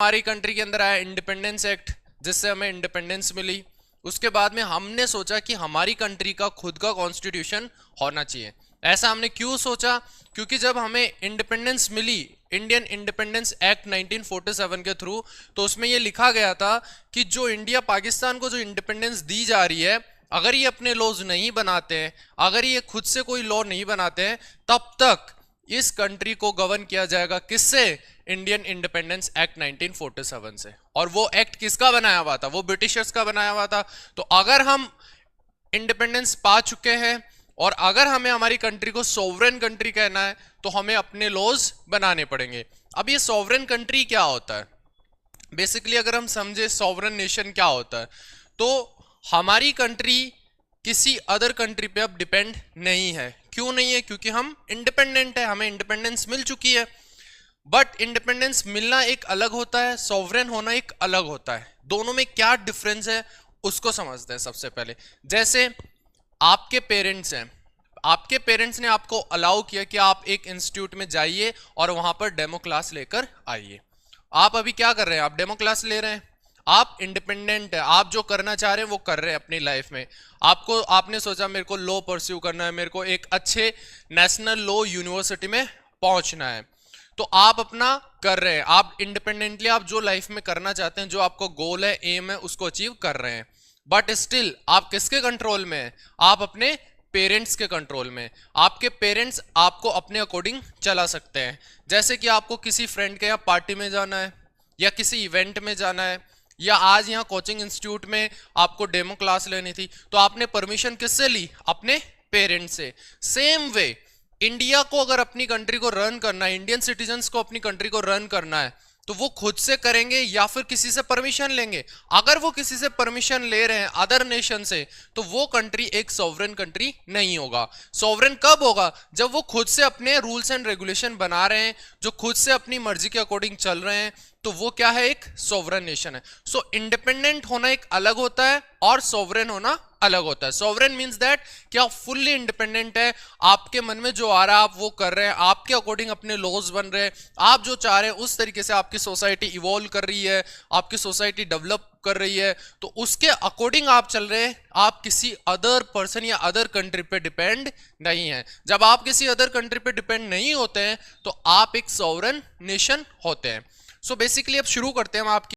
हमारी कंट्री के अंदर आया इंडिपेंडेंस एक्ट, जिससे हमें इंडिपेंडेंस मिली। उसके बाद में हमने सोचा कि हमारी कंट्री का खुद का कॉन्स्टिट्यूशन होना चाहिए। ऐसा हमने क्यों सोचा? क्योंकि जब हमें इंडिपेंडेंस मिली इंडियन इंडिपेंडेंस एक्ट 1947 के थ्रू, तो उसमें ये लिखा गया था कि जो इंडिया पाकिस्तान को जो इंडिपेंडेंस दी जा रही है, अगर ये अपने लॉज नहीं बनाते हैं, अगर ये खुद से कोई लॉ नहीं बनाते हैं, तब तक इस कंट्री को गवर्न किया जाएगा किससे? इंडियन इंडिपेंडेंस एक्ट 1947 से। और वो एक्ट किसका बनाया हुआ था? वो ब्रिटिशर्स का बनाया हुआ था। तो अगर हम इंडिपेंडेंस पा चुके हैं और अगर हमें हमारी कंट्री को सोवरेन कंट्री कहना है, तो हमें अपने लॉज बनाने पड़ेंगे। अब ये सोवरेन कंट्री क्या होता है? बेसिकली अगर हम समझे सोवरेन नेशन क्या होता है, तो हमारी कंट्री किसी अदर कंट्री पे अब डिपेंड नहीं है। क्यों नहीं है? क्योंकि हम इंडिपेंडेंट है, हमें इंडिपेंडेंस मिल चुकी है। बट इंडिपेंडेंस मिलना एक अलग होता है, सॉवरेन होना एक अलग होता है। दोनों में क्या डिफरेंस है उसको समझते हैं सबसे पहले। जैसे आपके पेरेंट्स हैं, आपके पेरेंट्स ने आपको अलाउ किया कि आप एक इंस्टीट्यूट में जाइए और वहां पर डेमो क्लास लेकर आइए। आप अभी क्या कर रहे हैं? आप डेमो क्लास ले रहे हैं। आप इंडिपेंडेंट है, आप जो करना चाह रहे हैं वो कर रहे हैं अपनी लाइफ में। आपने सोचा मेरे को लॉ परस्यू करना है, मेरे को एक अच्छे नेशनल लॉ यूनिवर्सिटी में पहुंचना है, तो आप अपना कर रहे हैं। आप इंडिपेंडेंटली आप जो लाइफ में करना चाहते हैं, जो आपको गोल है, एम है, उसको अचीव कर रहे हैं। बट स्टिल आप किसके कंट्रोल में है? आप अपने पेरेंट्स के कंट्रोल में। आपके पेरेंट्स आपको अपने अकॉर्डिंग चला सकते हैं। जैसे कि आपको किसी फ्रेंड के यहाँ पार्टी में जाना है, या किसी इवेंट में जाना है, या आज यहाँ कोचिंग इंस्टीट्यूट में आपको डेमो क्लास लेनी थी, तो आपने परमिशन किससे ली? अपने पेरेंट्स से। सेम वे इंडिया को अगर अपनी कंट्री को रन करना है, इंडियन सिटीजन्स को अपनी कंट्री को रन करना है, तो वो खुद से करेंगे या फिर किसी से परमिशन लेंगे? अगर वो किसी से परमिशन ले रहे हैं अदर नेशन से, तो वो कंट्री एक सॉवरेन कंट्री नहीं होगा। सॉवरेन कब होगा? जब वो खुद से अपने रूल्स एंड रेगुलेशन बना रहे हैं, जो खुद से अपनी मर्जी के अकॉर्डिंग चल रहे हैं, तो वो क्या है? एक सॉवरेन नेशन है। सो इंडिपेंडेंट होना एक अलग होता है और सॉवरेन होना अलग होता है। सॉवरेन मींस दैट कि आप फुल्ली इंडिपेंडेंट है, आपके मन में जो आ रहा है आप वो कर रहे हैं, आपके अकॉर्डिंग अपने लॉज बन रहे हैं, आप जो चाह रहे हैं उस तरीके से आपकी सोसाइटी इवॉल्व कर रही है, आपकी सोसाइटी डेवलप कर रही है, तो उसके अकॉर्डिंग आप चल रहे हैं। आप किसी अदर पर्सन या अदर कंट्री पे डिपेंड नहीं है। जब आप किसी अदर कंट्री पे डिपेंड नहीं होते हैं, तो आप एक सॉवरेन नेशन होते हैं। सो बेसिकली अब शुरू करते हैं हम आपकी